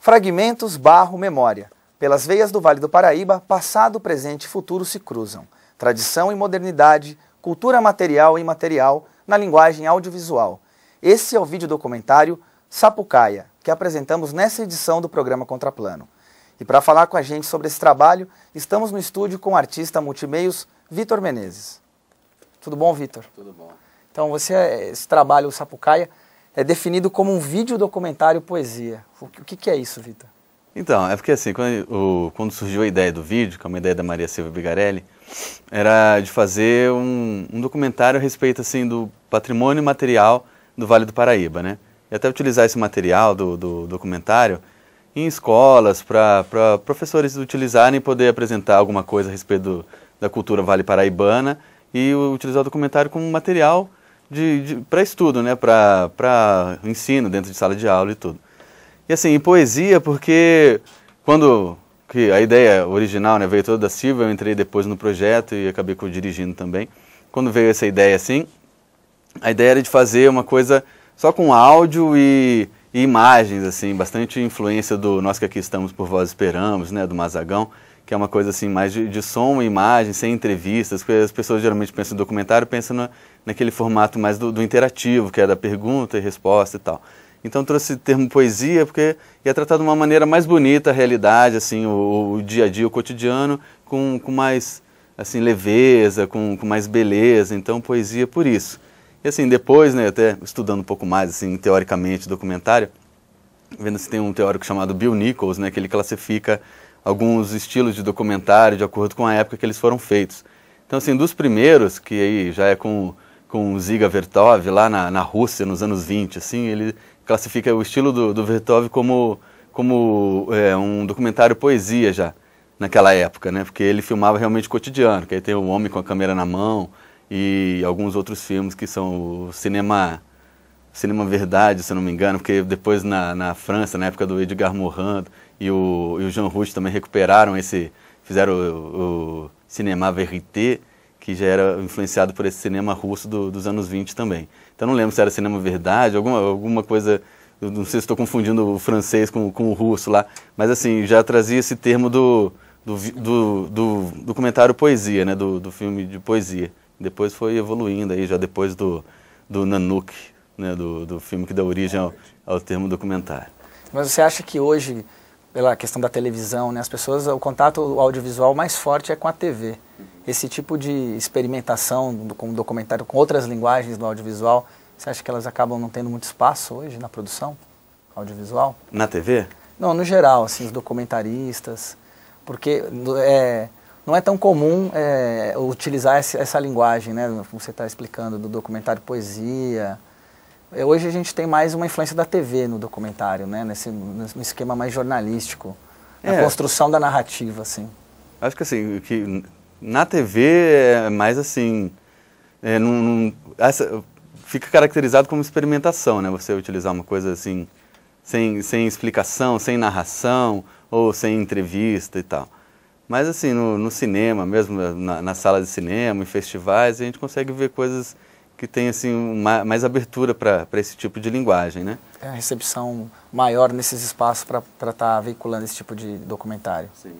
Fragmentos, barro, memória. Pelas veias do Vale do Paraíba, passado, presente e futuro se cruzam. Tradição e modernidade, cultura material e imaterial, na linguagem audiovisual. Esse é o videodocumentário Sapucaia, que apresentamos nessa edição do programa Contraplano. E para falar com a gente sobre esse trabalho, estamos no estúdio com o artista multimeios Vitor Menezes. Tudo bom, Vitor? Tudo bom. Então, esse trabalho, o Sapucaia, é definido como um videodocumentário poesia. O que é isso, Vitor? Então, é porque assim, quando surgiu a ideia do vídeo, que é uma ideia da Maria Silvia Bigarelli, era de fazer um documentário a respeito assim, do patrimônio material do Vale do Paraíba, né? E até utilizar esse material do documentário em escolas, para professores utilizarem e poder apresentar alguma coisa a respeito da cultura vale paraibana e utilizar o documentário como material para estudo, né? Para ensino dentro de sala de aula e tudo. E assim, em poesia, porque que a ideia original, né, veio toda da Silvia, eu entrei depois no projeto e acabei dirigindo também. Quando veio essa ideia assim, a ideia era de fazer uma coisa só com áudio e imagens, assim, bastante influência do Nós que Aqui Estamos por Vós Esperamos, né, do Mazagão, que é uma coisa assim mais de som e imagem, sem entrevistas, porque as pessoas geralmente pensam em documentário, pensam naquele formato mais do interativo, que é da pergunta e resposta e tal. Então trouxe o termo poesia porque ia tratar de uma maneira mais bonita a realidade, assim, o dia a dia, o cotidiano, com mais assim, leveza, com mais beleza, então poesia por isso. E assim, depois, né, até estudando um pouco mais, assim, teoricamente, documentário, vendo se tem um teórico chamado Bill Nichols, né, que ele classifica alguns estilos de documentário de acordo com a época que eles foram feitos. Então, assim, dos primeiros, que aí já é com o Dziga Vertov, lá na Rússia, nos anos 20, assim, ele classifica o estilo do Vertov como um documentário poesia já, naquela época, né, porque ele filmava realmente o cotidiano, que aí tem o homem com a câmera na mão, e alguns outros filmes que são o cinema verdade, se eu não me engano, porque depois na França, na época do Edgar Morin e o Jean Rouch também recuperaram fizeram o cinema vérité, que já era influenciado por esse cinema russo dos anos 20 também. Então não lembro se era cinema verdade, alguma coisa, eu não sei se estou confundindo o francês com o russo lá, mas assim, já trazia esse termo do documentário poesia, né, do filme de poesia. Depois foi evoluindo aí, já depois do Nanook, né, do filme que dá origem ao termo documentário. Mas você acha que hoje, pela questão da televisão, né, as pessoas, o contato audiovisual mais forte é com a TV. Esse tipo de experimentação com documentário, com outras linguagens do audiovisual, você acha que elas acabam não tendo muito espaço hoje na produção audiovisual? Na TV? Não, no geral, assim, os documentaristas, porque não é tão comum utilizar essa linguagem, né, como você está explicando, do documentário poesia. Hoje a gente tem mais uma influência da TV no documentário, né, no esquema mais jornalístico, na construção da narrativa, assim. Acho que assim, que na TV é mais assim, fica caracterizado como experimentação, né, você utilizar uma coisa assim, sem explicação, sem narração, ou sem entrevista e tal. Mas assim, no cinema, mesmo na sala de cinema, em festivais, a gente consegue ver coisas que têm assim, mais abertura para esse tipo de linguagem, né? É a recepção maior nesses espaços para estar veiculando esse tipo de documentário. Sim.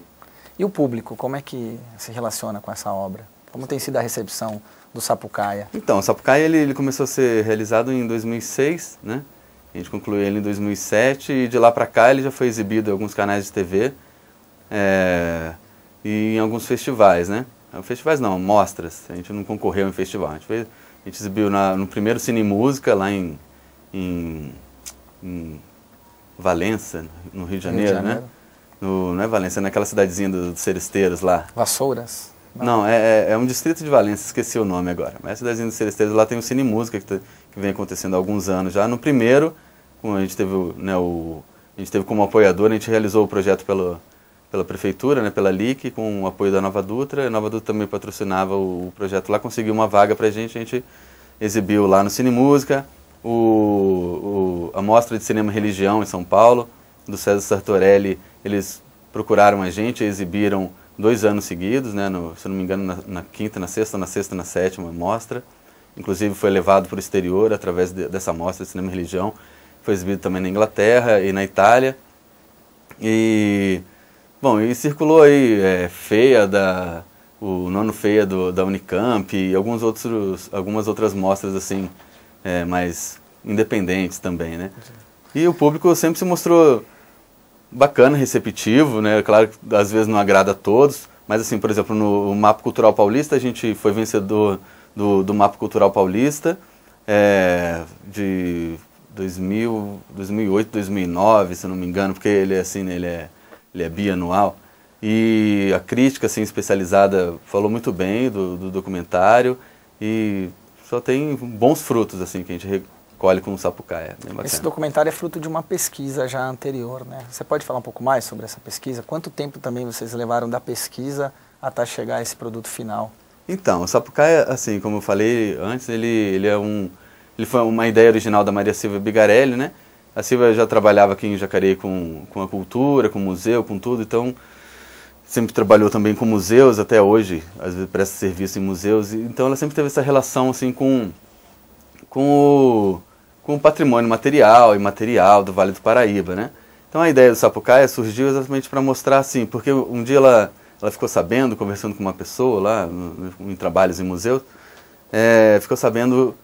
E o público, como é que se relaciona com essa obra? Como tem sido a recepção do Sapucaia? Então, o Sapucaia ele começou a ser realizado em 2006, né? A gente concluiu ele em 2007 e de lá para cá ele já foi exibido em alguns canais de TV. E em alguns festivais, né? Festivais não, mostras. A gente não concorreu em festival. A gente exibiu no primeiro Cine Música, lá em Valença, no Rio de Janeiro, né? Não é Valença, é naquela cidadezinha dos Seresteiros lá. Vassouras? Não, é um distrito de Valença, esqueci o nome agora. Mas a cidadezinha dos Seresteiros, lá tem o Cine Música, que vem acontecendo há alguns anos já. No primeiro, a gente teve, né, a gente teve como apoiador, a gente realizou o projeto pela prefeitura, né, pela LIC, com o apoio da Nova Dutra. A Nova Dutra também patrocinava o projeto lá, conseguiu uma vaga pra gente, a gente exibiu lá no Cine Música, a Mostra de Cinema e Religião em São Paulo, do César Sartorelli, eles procuraram a gente, exibiram 2 anos seguidos, né, se não me engano, na quinta, na sexta, na sétima mostra. Inclusive foi levado para o exterior através dessa mostra de cinema e religião. Foi exibido também na Inglaterra e na Itália. E, bom, e circulou aí o nono FEA da Unicamp e algumas outras mostras assim, mais independentes também, né? E o público sempre se mostrou bacana, receptivo, né? Claro que às vezes não agrada a todos, mas assim, por exemplo, no Mapa Cultural Paulista, a gente foi vencedor do Mapa Cultural Paulista de 2008, 2009, se não me engano, porque ele é assim, né? Ele é bianual. E a crítica assim, especializada falou muito bem do documentário e só tem bons frutos assim que a gente recolhe com o Sapucaia. Esse documentário é fruto de uma pesquisa já anterior, né? Você pode falar um pouco mais sobre essa pesquisa? Quanto tempo também vocês levaram da pesquisa até chegar a esse produto final? Então, o Sapucaia, assim, como eu falei antes, ele foi uma ideia original da Maria Silvia Bigarelli, né? A Silvia já trabalhava aqui em Jacareí com a cultura, com o museu, com tudo, então sempre trabalhou também com museus, até hoje, às vezes presta serviço em museus, então ela sempre teve essa relação assim com o patrimônio material e imaterial do Vale do Paraíba, né? Então a ideia do Sapucaia surgiu exatamente para mostrar assim, porque um dia ela ficou sabendo, conversando com uma pessoa lá, em trabalhos em museus, ficou sabendo,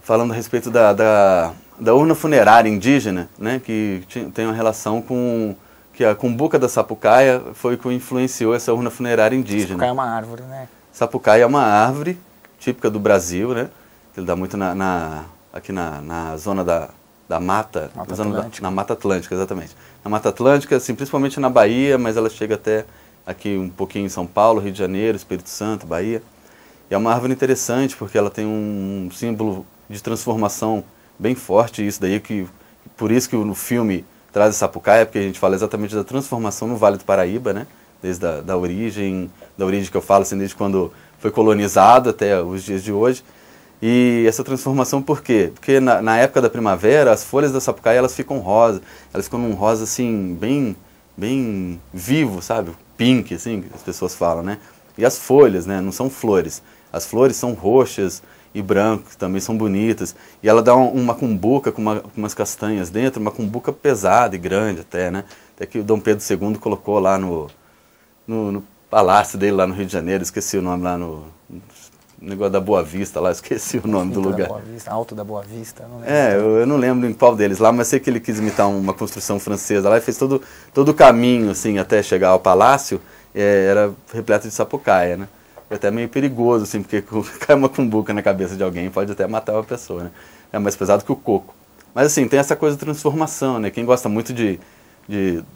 falando a respeito da urna funerária indígena, né? Que tem uma relação com que a cumbuca da Sapucaia foi que influenciou essa urna funerária indígena. Sapucaia é uma árvore, né? Sapucaia é uma árvore típica do Brasil, né? Ele dá muito aqui na zona da mata, na Mata Atlântica, exatamente. Na Mata Atlântica, assim, principalmente na Bahia, mas ela chega até aqui um pouquinho em São Paulo, Rio de Janeiro, Espírito Santo, Bahia. E é uma árvore interessante porque ela tem um símbolo de transformação bem forte, isso daí, por isso que no filme traz a Sapucaia, porque a gente fala exatamente da transformação no Vale do Paraíba, né? Desde da origem que eu falo, assim, desde quando foi colonizado até os dias de hoje. E essa transformação por quê? Porque na época da primavera, as folhas da Sapucaia elas ficam rosa, elas ficam num rosa assim, bem vivo, sabe? Pink, assim, que as pessoas falam, né? E as folhas, né? Não são flores. As flores são roxas e brancas, também são bonitas. E ela dá uma cumbuca com umas castanhas dentro, uma cumbuca pesada e grande até, né? Até que o Dom Pedro II colocou lá no palácio dele lá no Rio de Janeiro, esqueci o nome lá no negócio da Boa Vista lá, esqueci o nome do lugar. Alto da Boa Vista, não lembro. Eu não lembro em qual deles lá, mas sei que ele quis imitar uma construção francesa lá e fez todo o caminho, assim, até chegar ao palácio, era repleto de Sapucaia, né? É até meio perigoso, assim, porque cai uma cumbuca na cabeça de alguém, pode até matar uma pessoa, né? É mais pesado que o coco. Mas assim, tem essa coisa de transformação, né? Quem gosta muito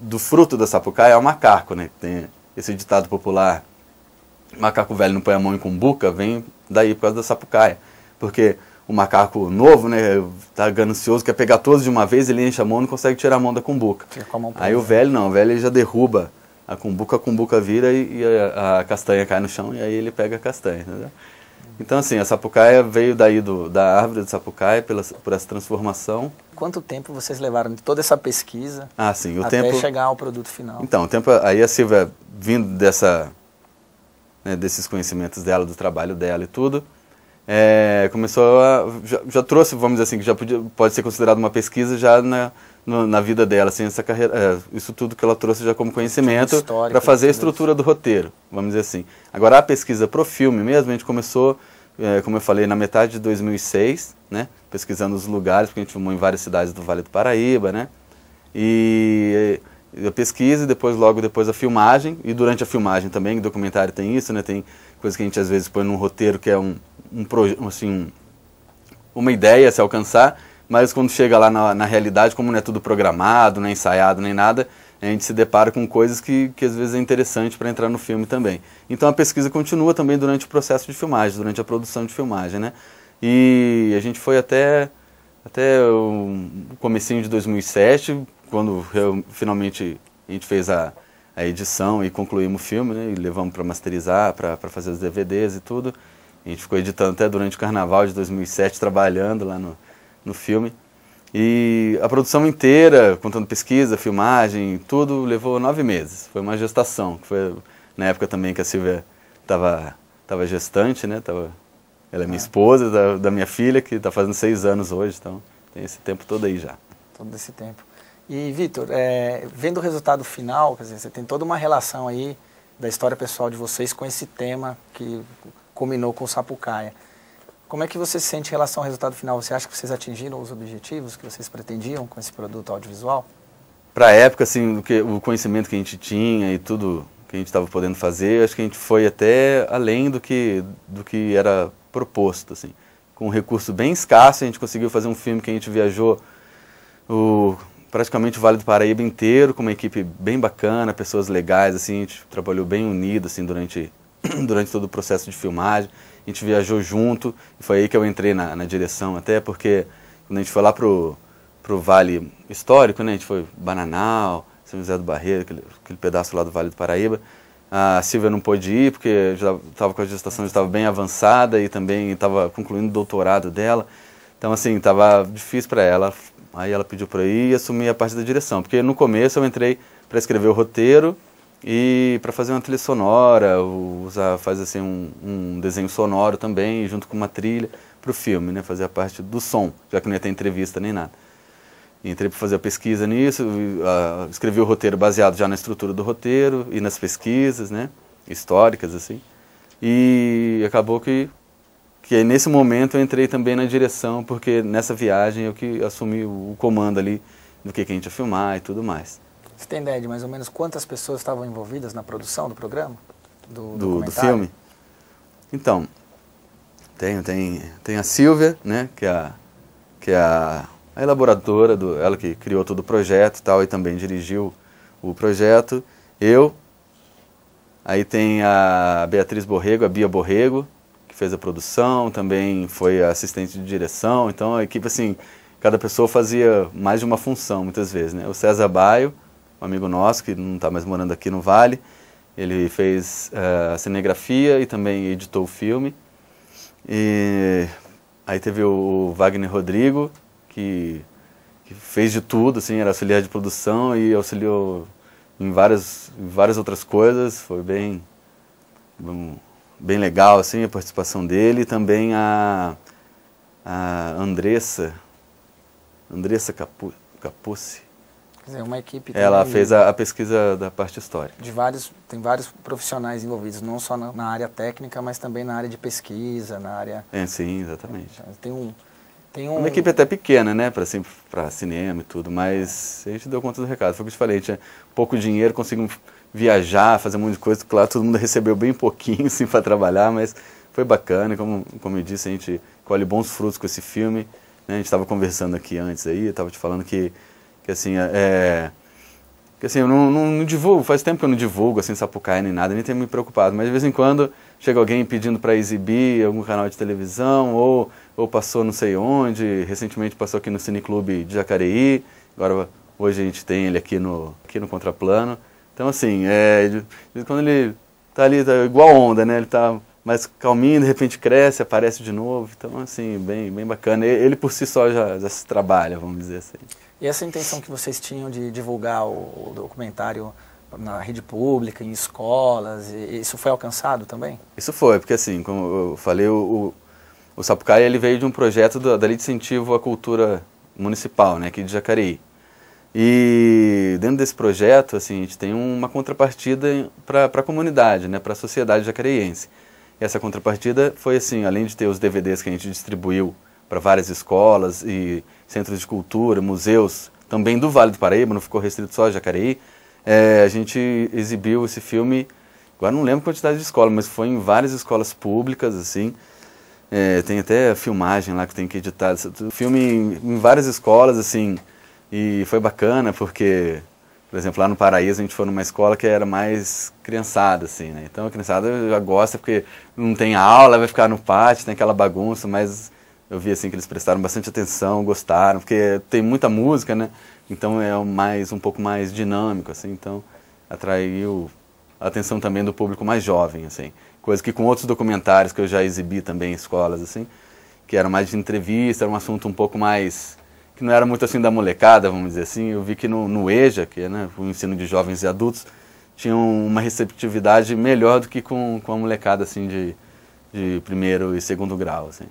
do fruto da Sapucaia é o macaco, né? Tem esse ditado popular, macaco velho não põe a mão em cumbuca, vem daí por causa da Sapucaia. Porque o macaco novo, né, tá ganancioso, quer pegar todos de uma vez, ele enche a mão e não consegue tirar a mão da cumbuca. Aí o velho não, o velho ele já derruba a cumbuca vira e a castanha cai no chão e aí ele pega a castanha, entendeu? Então assim, a Sapucaia veio daí da árvore de Sapucaia por essa transformação. Quanto tempo vocês levaram de toda essa pesquisa até chegar ao produto final? Então, o tempo, aí a Silvia, vindo desses conhecimentos dela, do trabalho dela e tudo, começou já trouxe, vamos dizer assim, que já pode ser considerado uma pesquisa já na vida dela, assim, essa carreira, isso tudo que ela trouxe já como conhecimento para fazer a estrutura do roteiro, vamos dizer assim. Agora a pesquisa pro filme mesmo, a gente começou, como eu falei, na metade de 2006, né, pesquisando os lugares, porque a gente filmou em várias cidades do Vale do Paraíba, né, e a pesquisa e logo depois a filmagem, e durante a filmagem também, o documentário tem isso, né, tem coisa que a gente às vezes põe num roteiro que é uma ideia a se alcançar, mas quando chega lá na realidade, como não é tudo programado, nem ensaiado, nem nada, a gente se depara com coisas que às vezes é interessante para entrar no filme também. Então a pesquisa continua também durante o processo de filmagem, durante a produção de filmagem, né? E a gente foi até o comecinho de 2007, quando finalmente a gente fez a edição e concluímos o filme, né? E levamos para masterizar, para fazer os DVDs e tudo. A gente ficou editando até durante o carnaval de 2007, trabalhando lá no filme. E a produção inteira, contando pesquisa, filmagem, tudo, levou 9 meses. Foi uma gestação, que foi na época também que a Silvia estava gestante, né? Ela é minha esposa, da minha filha, que está fazendo 6 anos hoje, então tem esse tempo todo aí já. Todo esse tempo. E, Vitor, vendo o resultado final, quer dizer, você tem toda uma relação aí da história pessoal de vocês com esse tema que culminou com o Sapucaia. Como é que você se sente em relação ao resultado final? Você acha que vocês atingiram os objetivos que vocês pretendiam com esse produto audiovisual? Para a época, assim, o conhecimento que a gente tinha e tudo que a gente estava podendo fazer, acho que a gente foi até além do que era proposto, assim. Com um recurso bem escasso, a gente conseguiu fazer um filme que a gente viajou praticamente o Vale do Paraíba inteiro, com uma equipe bem bacana, pessoas legais, assim, a gente trabalhou bem unido, assim, durante todo o processo de filmagem. A gente viajou junto, e foi aí que eu entrei na direção, até porque quando a gente foi lá pro Vale Histórico, né, a gente foi Bananal, São José do Barreiro, aquele pedaço lá do Vale do Paraíba. A Silvia não pôde ir, porque já estava com a gestação, já estava bem avançada e também estava concluindo o doutorado dela. Então, assim, estava difícil para ela. Aí ela pediu para ir e assumir a parte da direção, porque no começo eu entrei para escrever o roteiro e para fazer uma trilha sonora, fazer assim um desenho sonoro também, junto com uma trilha para o filme, né, fazer a parte do som, já que não ia ter entrevista nem nada. E entrei para fazer a pesquisa nisso, escrevi o roteiro baseado já na estrutura do roteiro e nas pesquisas, né, históricas, assim. E acabou que nesse momento eu entrei também na direção, porque nessa viagem eu que assumi o comando ali do que a gente ia filmar e tudo mais. Você tem ideia de mais ou menos quantas pessoas estavam envolvidas na produção do programa? Do filme? Então, tem a Silvia, né, que é a elaboradora, ela que criou todo o projeto e tal, e também dirigiu o projeto. Aí tem a Beatriz Borrego, a Bia Borrego, que fez a produção, também foi a assistente de direção. Então a equipe, assim, cada pessoa fazia mais de uma função muitas vezes, né? O César Baio, um amigo nosso que não está mais morando aqui no Vale, ele fez a cinegrafia e também editou o filme. E aí teve o Wagner Rodrigo, que fez de tudo, assim, era auxiliar de produção e auxiliou em várias outras coisas. Foi bem legal, assim, a participação dele. E também a Andressa Capucci. Quer dizer, uma equipe... Ela fez a pesquisa da parte histórica. Tem vários profissionais envolvidos, não só na área técnica, mas também na área de pesquisa, na área... Sim, exatamente. Tem uma equipe até pequena, né, para cinema e tudo, mas a gente deu conta do recado. Foi o que eu te falei, a gente tinha pouco dinheiro, conseguimos viajar, fazer um monte de coisa. Claro, todo mundo recebeu bem pouquinho, assim, para trabalhar, mas foi bacana. Como eu disse, a gente colhe bons frutos com esse filme, né? A gente estava conversando aqui antes aí, eu estava te falando que assim, eu não divulgo, faz tempo que eu não divulgo, assim, Sapucaia nem nada, nem tenho me preocupado, mas de vez em quando chega alguém pedindo para exibir em algum canal de televisão, ou passou não sei onde, recentemente passou aqui no Cineclube de Jacareí, agora hoje a gente tem ele aqui no Contraplano. Então, assim, quando ele tá ali, tá igual onda, né, ele tá mais calminho, de repente cresce, aparece de novo, então, assim, bem bacana. Ele por si só já se trabalha, vamos dizer assim. E essa intenção que vocês tinham de divulgar o documentário na rede pública, em escolas, isso foi alcançado também? Isso foi, porque assim, como eu falei, o Sapucaia ele veio de um projeto da Lei de Incentivo à Cultura Municipal, né, aqui de Jacareí. E dentro desse projeto, assim, a gente tem uma contrapartida para a comunidade, né, para a sociedade jacareiense. E essa contrapartida foi assim, além de ter os DVDs que a gente distribuiu para várias escolas e centros de cultura, museus, também do Vale do Paraíba, não ficou restrito só a Jacareí, a gente exibiu esse filme, agora não lembro a quantidade de escola, mas foi em várias escolas públicas, assim, tem até a filmagem lá que tem que editar, filme em várias escolas, assim, e foi bacana porque, por exemplo, lá no Paraíso a gente foi numa escola que era mais criançada, assim, né? Então a criançada já gosta porque não tem aula, vai ficar no pátio, tem aquela bagunça, mas eu vi assim que eles prestaram bastante atenção, gostaram, porque tem muita música, né? Então é um pouco mais dinâmico, assim, então atraiu a atenção também do público mais jovem, assim. Coisa que com outros documentários que eu já exibi também em escolas, assim, que eram mais de entrevista, era um assunto um pouco mais, que não era muito assim da molecada, vamos dizer assim. Eu vi que no EJA, que é, né, o ensino de jovens e adultos, tinha uma receptividade melhor do que com a molecada, assim, de primeiro e segundo grau, assim.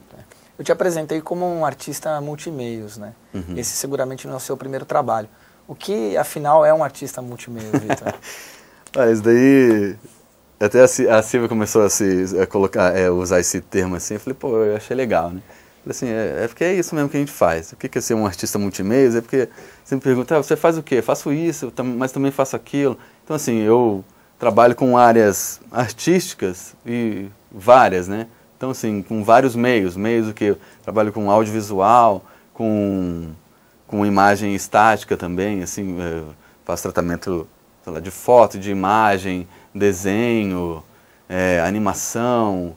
Eu te apresentei como um artista multimeios, né? Esse seguramente não é o seu primeiro trabalho. O que, afinal, é um artista multimeio, Vitor? Isso daí... Até a Silvia começou a colocar, usar esse termo assim, eu falei, pô, eu achei legal, né? Falei assim, porque é isso mesmo que a gente faz. O que é ser um artista multimeios? É porque você me pergunta, você faz o quê? Faço isso, mas também faço aquilo. Então, assim, eu trabalho com áreas artísticas e várias, né? Então, assim, com vários meios o que eu trabalho com audiovisual, com imagem estática também, assim, faço tratamento, sei lá, de foto, de imagem, desenho, animação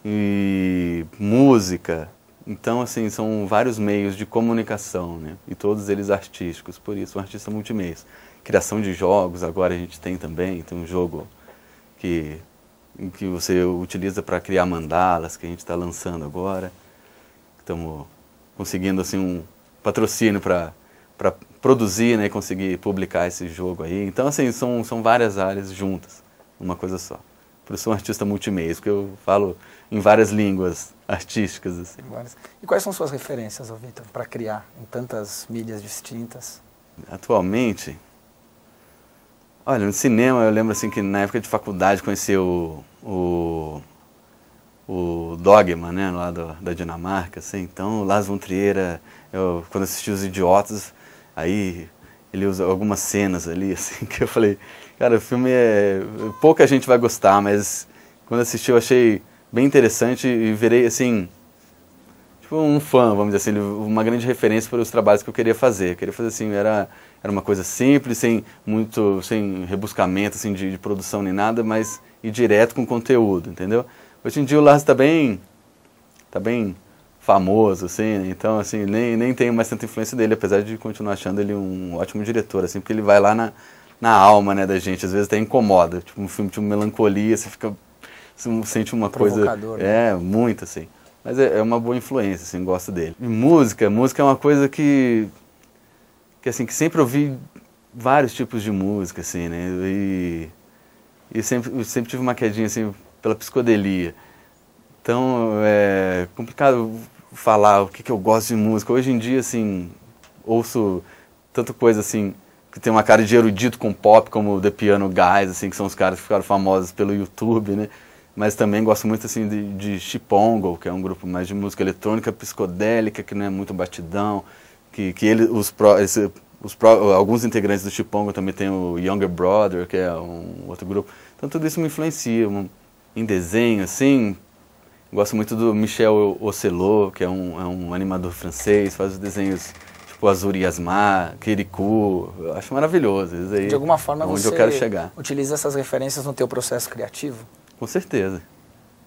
e música. Então, assim, são vários meios de comunicação, né? E todos eles artísticos, por isso um artista multimeios. Criação de jogos, agora a gente tem também, tem um jogo que você utiliza para criar mandalas, que a gente está lançando agora. Estamos conseguindo, assim, um patrocínio para produzir, né, e conseguir publicar esse jogo aí. Então, assim, são várias áreas juntas, uma coisa só. Por isso sou um artista multimeios, porque eu falo em várias línguas artísticas. Assim. E quais são suas referências, Vitor, para criar em tantas mídias distintas? Atualmente, olha, no cinema eu lembro assim que na época de faculdade conheci o Dogma, né, lá da Dinamarca, assim. Então, Lars von Trier, quando assisti Os Idiotas, aí ele usa algumas cenas ali, assim, que eu falei, cara, o filme pouca gente vai gostar, mas quando assisti eu achei bem interessante e virei, assim, tipo um fã, vamos dizer assim, uma grande referência para os trabalhos que eu queria fazer. Eu queria fazer, assim, era uma coisa simples, sem rebuscamento, assim, de produção nem nada, mas ir direto com conteúdo, entendeu? Hoje em dia o Lars tá bem famoso, assim, né? Então, assim, nem tenho mais tanta influência dele, apesar de continuar achando ele um ótimo diretor, assim, porque ele vai lá na alma, né, da gente, às vezes até incomoda, tipo um filme tipo Melancolia, você sente uma coisa, né? Muito, assim, mas é uma boa influência, assim, gosto dele. E música é uma coisa que sempre ouvi vários tipos de música, assim, né, e sempre tive uma quedinha, assim, pela psicodelia. Então, é complicado falar o que eu gosto de música. Hoje em dia, assim, ouço tanta coisa, assim, que tem uma cara de erudito com pop, como The Piano Guys, assim, que são os caras que ficaram famosos pelo YouTube, né? Mas também gosto muito, assim, de Chipongo, que é um grupo mais de música eletrônica psicodélica, que não é muito batidão, alguns integrantes do Chipongo também tem o Younger Brother, que é um outro grupo. Então tudo isso me influencia. Em desenho, assim, gosto muito do Michel Ocelot, que é um animador francês, faz os desenhos tipo Azur e Asmar, Kirikou, eu acho maravilhoso. Isso aí, de alguma forma onde você eu quero chegar. Utiliza essas referências no teu processo criativo? Com certeza.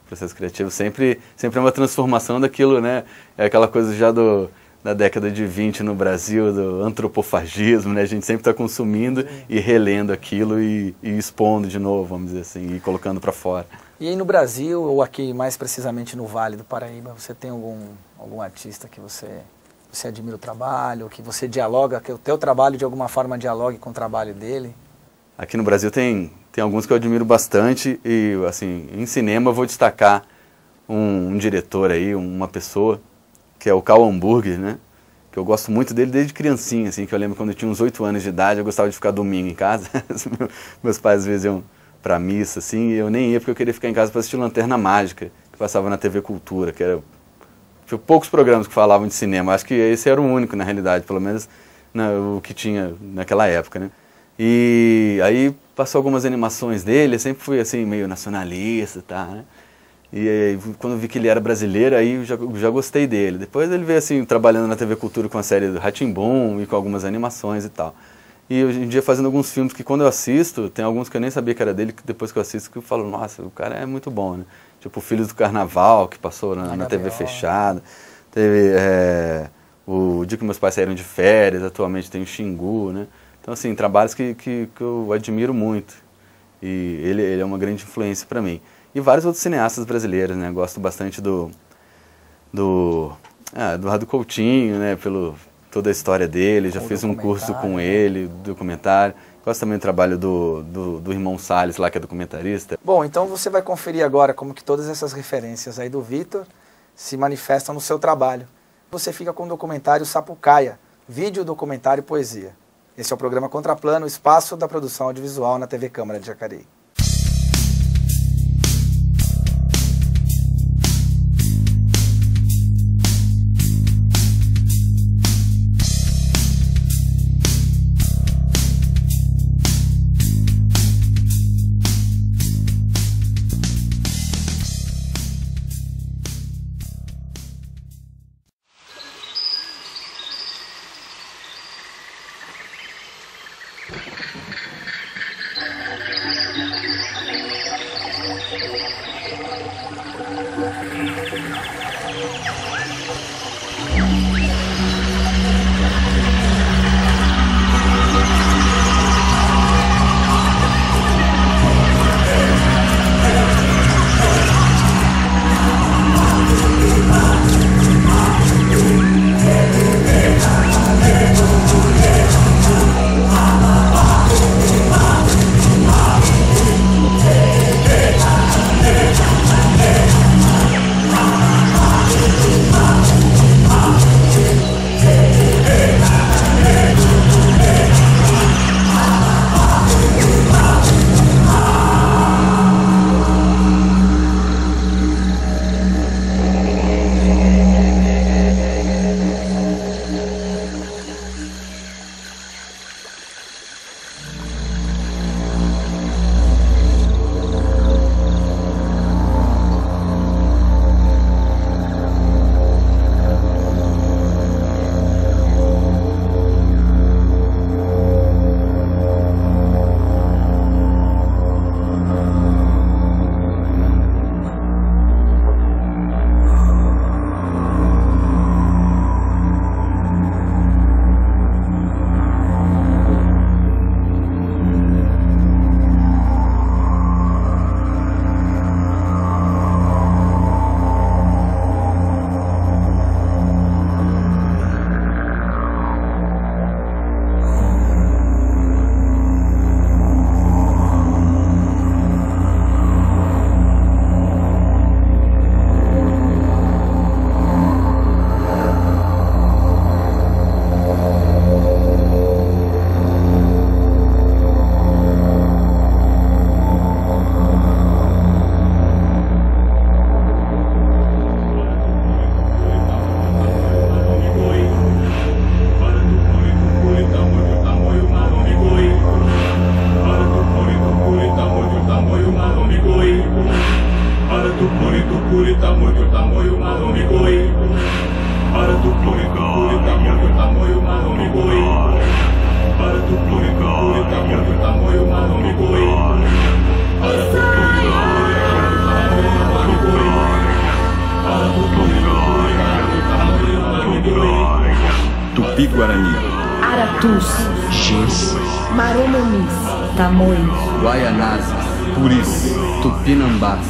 O processo criativo sempre é uma transformação daquilo, né? É aquela coisa já da década de 20 no Brasil, do antropofagismo, né? A gente sempre está consumindo e relendo aquilo e expondo de novo, vamos dizer assim, e colocando para fora. E aí no Brasil, ou aqui mais precisamente no Vale do Paraíba, você tem algum artista que você admira o trabalho, que você dialoga, que o teu trabalho de alguma forma dialogue com o trabalho dele? Aqui no Brasil tem alguns que eu admiro bastante e, assim, em cinema eu vou destacar um diretor aí, uma pessoa, que é o Karl Hamburger, né? Que eu gosto muito dele desde criancinha, assim, que eu lembro quando eu tinha uns 8 anos de idade, eu gostava de ficar domingo em casa. Meus pais às vezes iam pra missa, assim, e eu nem ia porque eu queria ficar em casa para assistir Lanterna Mágica, que passava na TV Cultura, que era... Tinha poucos programas que falavam de cinema, acho que esse era o único, na realidade, pelo menos o que tinha naquela época, né? E aí passou algumas animações dele, eu sempre fui, assim, meio nacionalista, tá, né? E aí, quando eu vi que ele era brasileiro, aí eu já gostei dele. Depois ele veio, assim, trabalhando na TV Cultura com a série do Rá-Tim-Bum e com algumas animações e tal. E hoje em dia fazendo alguns filmes que quando eu assisto, tem alguns que eu nem sabia que era dele, que depois que eu assisto que eu falo, nossa, o cara é muito bom, né? Tipo Filhos do Carnaval, que passou na TV fechada. Teve o Dia que Meus Pais Saíram de Férias, atualmente tem o Xingu, né? Então, assim, trabalhos que eu admiro muito. E ele é uma grande influência para mim. E vários outros cineastas brasileiros, né? Gosto bastante do Eduardo Coutinho, né? Pelo toda a história dele, já fiz um curso com ele, documentário. Gosto também do trabalho do irmão Salles lá, que é documentarista. Bom, então você vai conferir agora como que todas essas referências aí do Vitor se manifestam no seu trabalho. Você fica com o documentário Sapucaia, vídeo, documentário e poesia. Esse é o programa Contraplano, o espaço da produção audiovisual na TV Câmara de Jacareí. Tupi-Guarani, Aratus, Xins, Maromamis, Tamoios, Guaianazes, Puris, Tupinambás,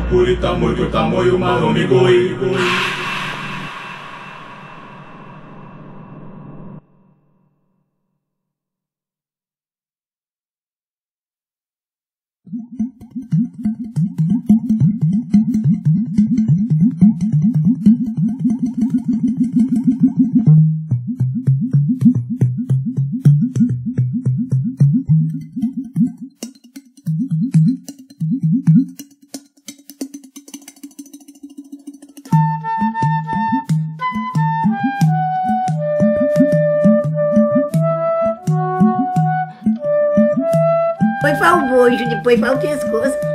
Tupuri, tamoio, tamoio, maromigoi. depois vai o bojo, depois vai o pescoço.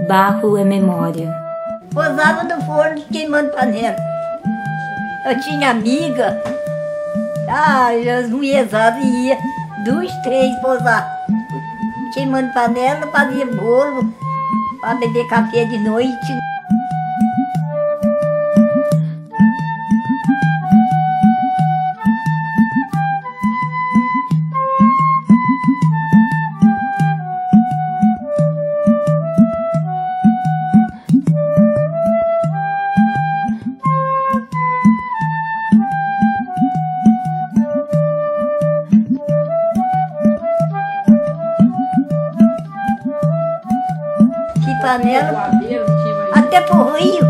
Barro é memória. Posava no forno queimando panela. Eu tinha amiga. As mulherzadas iam, 2, 3 posar. Queimando panela, fazia bolo para beber café de noite. Panela, até pro rio.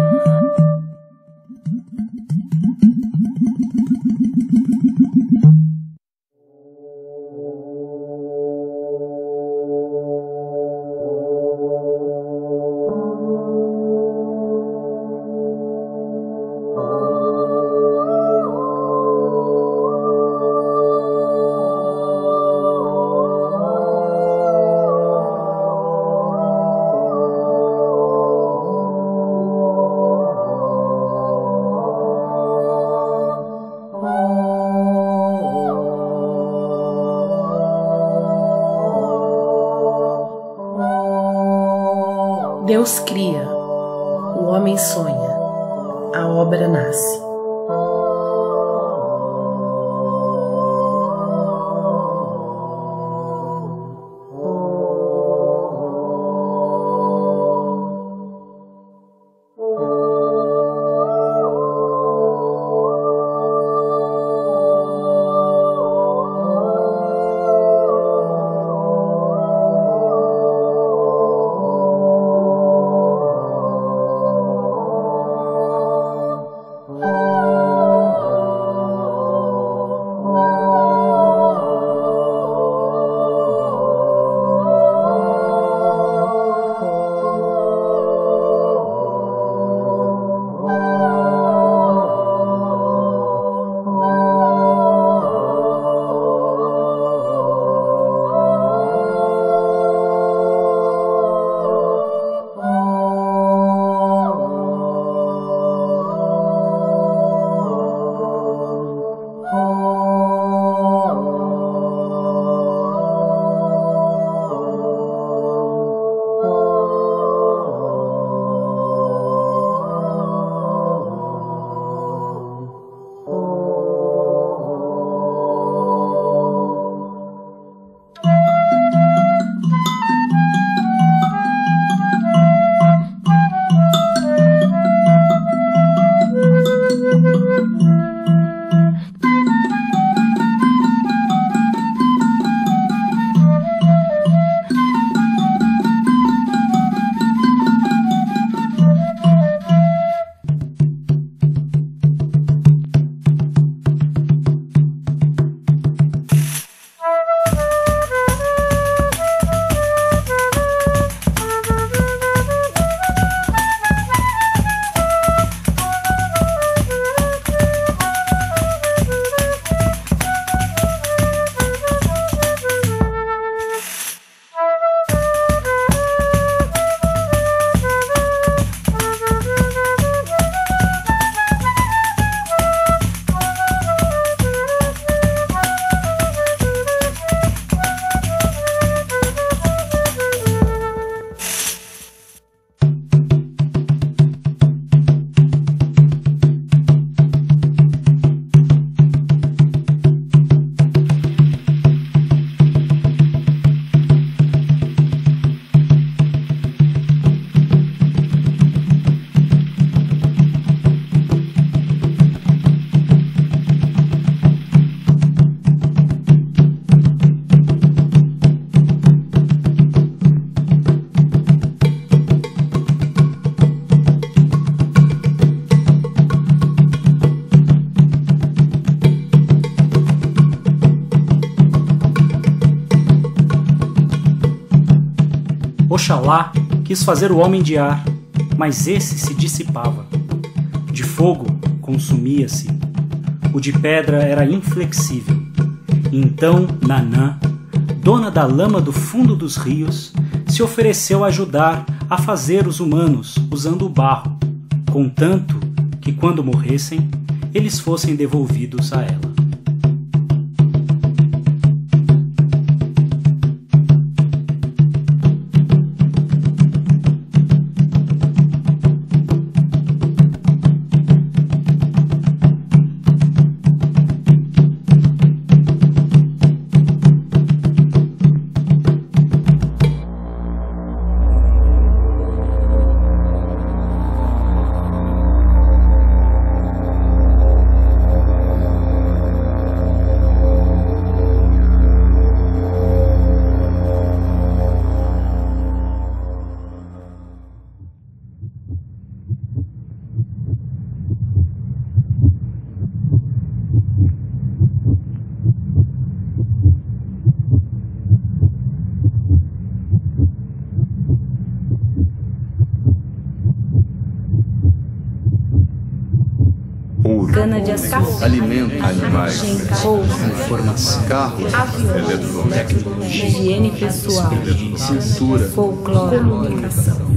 Deus cria, o homem sonha, a obra nasce. Oxalá quis fazer o homem de ar, mas esse se dissipava. De fogo consumia-se. O de pedra era inflexível. Então Nanã, dona da lama do fundo dos rios, se ofereceu a ajudar a fazer os humanos usando o barro, contanto que quando morressem, eles fossem devolvidos a ela. Cana-de-açúcar, alimentos, animais, Informação, carros, eletrodomésticos, higiene pessoal, cintura, folclore, comunicação.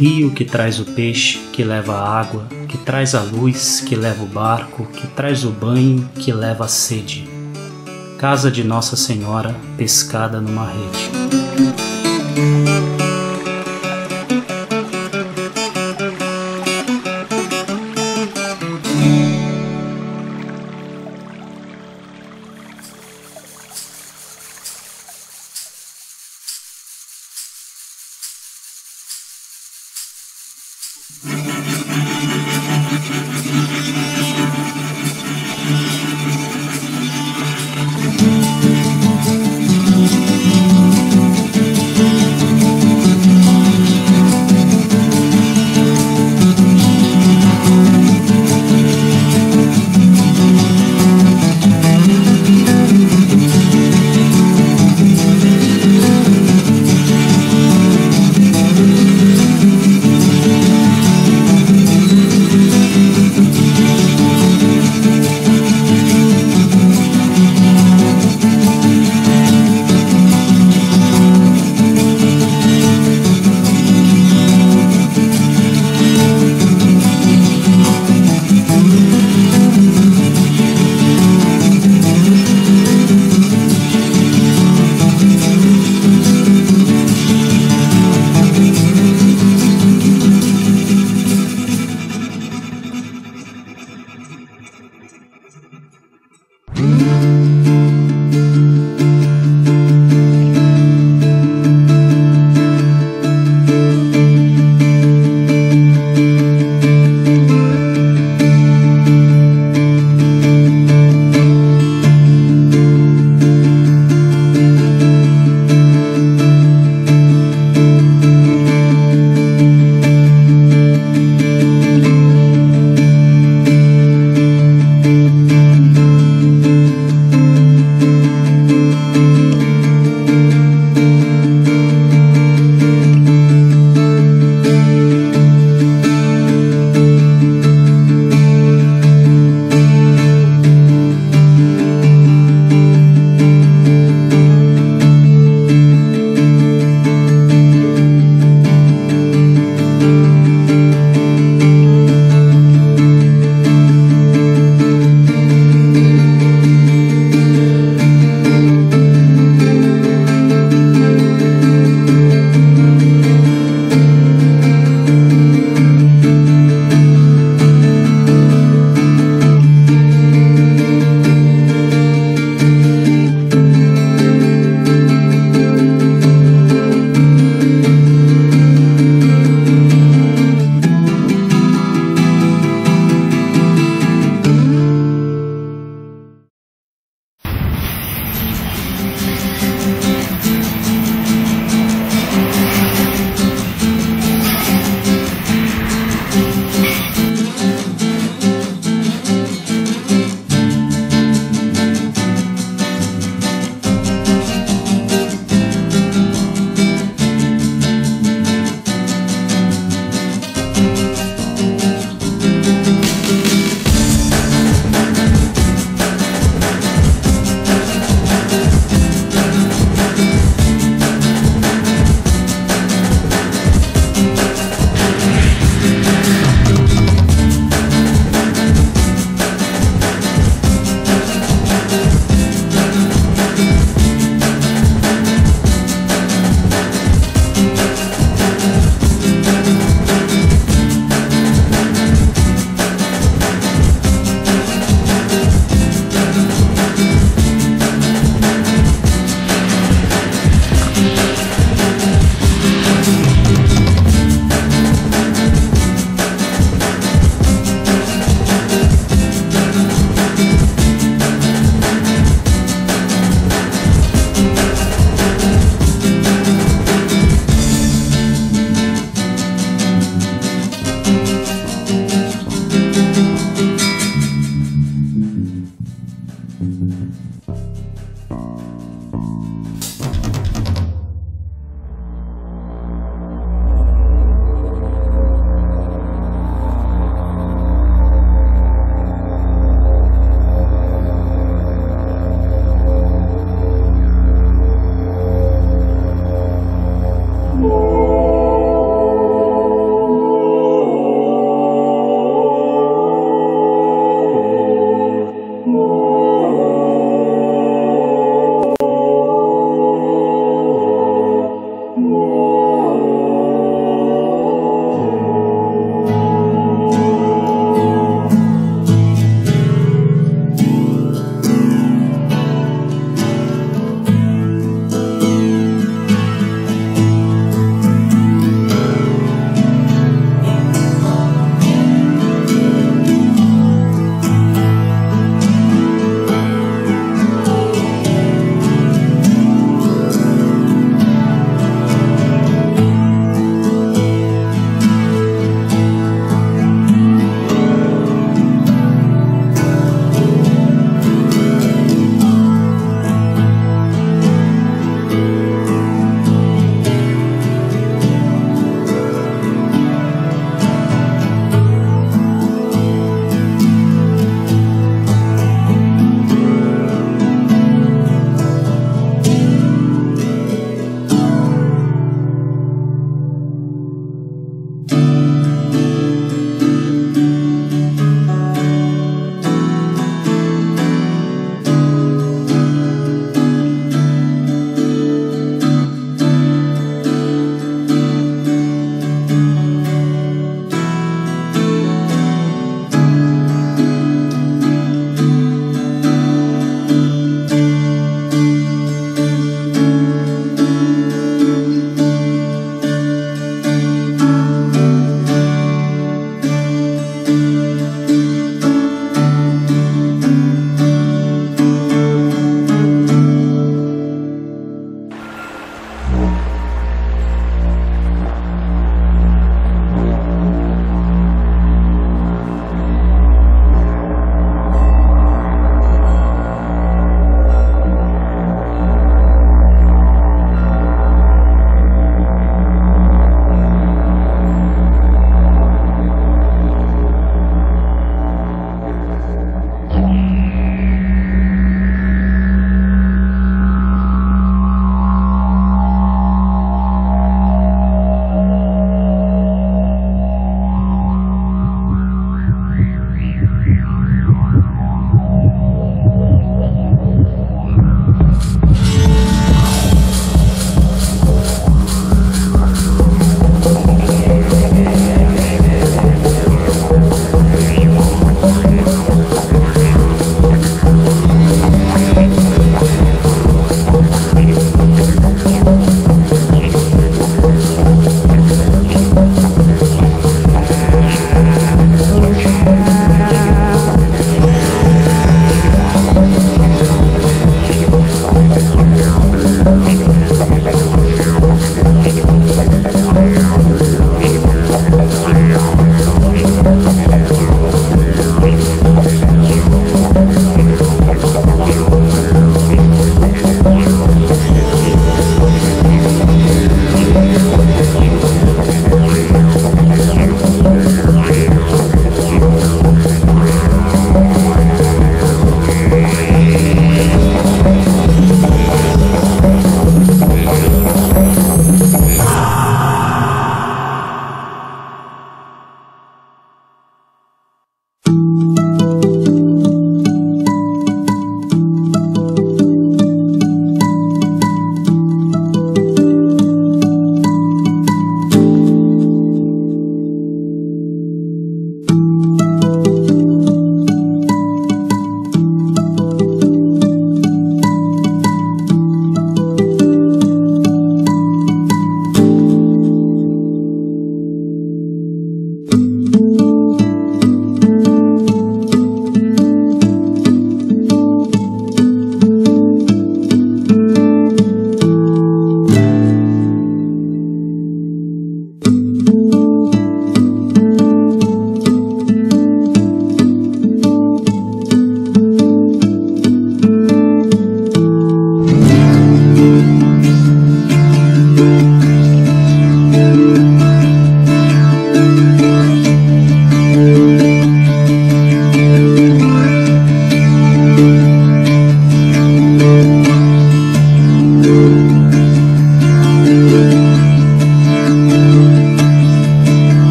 Rio que traz o peixe, que leva a água, que traz a luz, que leva o barco, que traz o banho, que leva a sede. Casa de Nossa Senhora, pescada numa rede.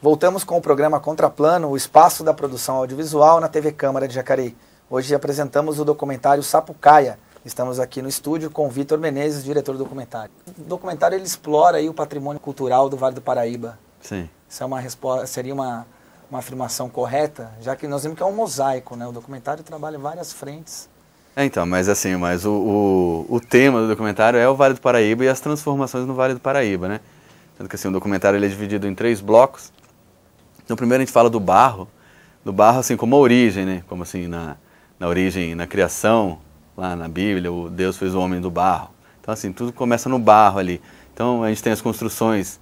Voltamos com o programa Contraplano, o espaço da produção audiovisual na TV Câmara de Jacareí. Hoje apresentamos o documentário Sapucaia. Estamos aqui no estúdio com o Vitor Menezes, diretor do documentário. O documentário ele explora aí o patrimônio cultural do Vale do Paraíba. Sim. Isso é uma resposta, seria uma afirmação correta, já que nós vimos que é um mosaico, né? O documentário trabalha em várias frentes. Então, mas assim, o tema do documentário é o Vale do Paraíba e as transformações no Vale do Paraíba, né? Tanto que assim, o documentário ele é dividido em 3 blocos. Então, primeiro a gente fala do barro assim como a origem, né? Como assim, na origem, na criação, lá na Bíblia, o Deus fez o homem do barro. Então, assim, tudo começa no barro ali. Então, a gente tem as construções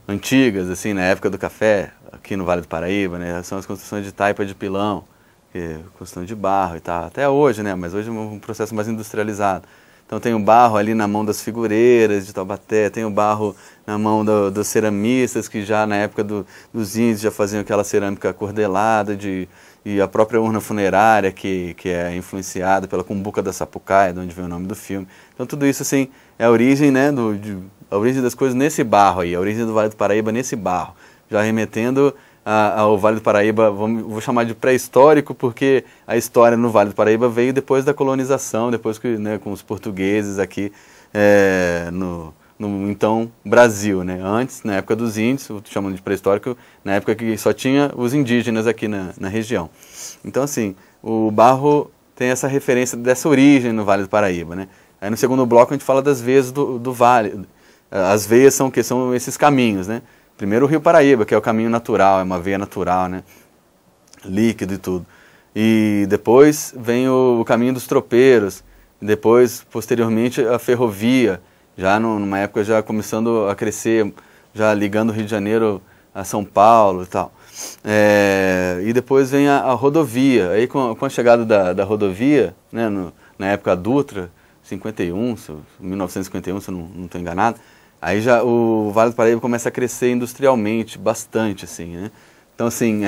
antigas, assim, na época do café, aqui no Vale do Paraíba, né? São as construções de taipa de pilão, que é construção de barro e tal. Até hoje, né? Mas hoje é um processo mais industrializado. Então tem o barro ali na mão das figureiras de Taubaté, tem o barro na mão dos ceramistas, que já na época dos índios já faziam aquela cerâmica cordelada, e a própria urna funerária, que é influenciada pela cumbuca da Sapucaia, de onde vem o nome do filme. Então tudo isso assim, é a origem, né, a origem das coisas nesse barro aí, a origem do Vale do Paraíba nesse barro, já remetendo ao Vale do Paraíba, vou chamar de pré-histórico, porque a história no Vale do Paraíba veio depois da colonização, depois que, né, com os portugueses aqui no então Brasil, né? Antes, na época dos índios, chamando de pré-histórico, na época que só tinha os indígenas aqui na região. Então assim, o barro tem essa referência dessa origem no Vale do Paraíba, né? Aí no segundo bloco a gente fala das veias do vale. As veias são esses caminhos, né? Primeiro o Rio Paraíba, que é o caminho natural, é uma veia natural, né? Líquido e tudo. E depois vem o caminho dos tropeiros, depois, posteriormente, a ferrovia, já numa época já começando a crescer, já ligando o Rio de Janeiro a São Paulo e tal. E depois vem a rodovia. Aí com a chegada da rodovia, né, na época Dutra, 1951, se eu não estou enganado, aí já o Vale do Paraíba começa a crescer industrialmente, bastante, assim, né? Então, assim,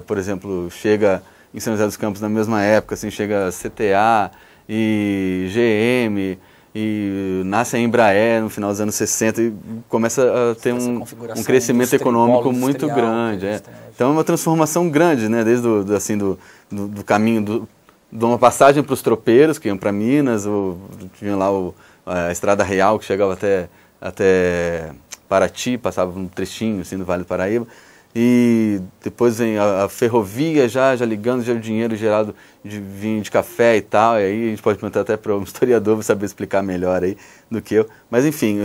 por exemplo, chega em São José dos Campos na mesma época, assim, chega CTA e GM, e nasce a Embraer no final dos anos 60 e começa a ter um crescimento econômico muito grande. Então é uma transformação grande, né? Desde do caminho, de uma passagem para os tropeiros, que iam para Minas, tinha lá a Estrada Real, que chegava até Paraty, passava um trechinho assim, do Vale do Paraíba, e depois vem a ferrovia já ligando já o dinheiro gerado de vinho de café e tal, e aí a gente pode perguntar até para um historiador para saber explicar melhor aí do que eu. Mas enfim,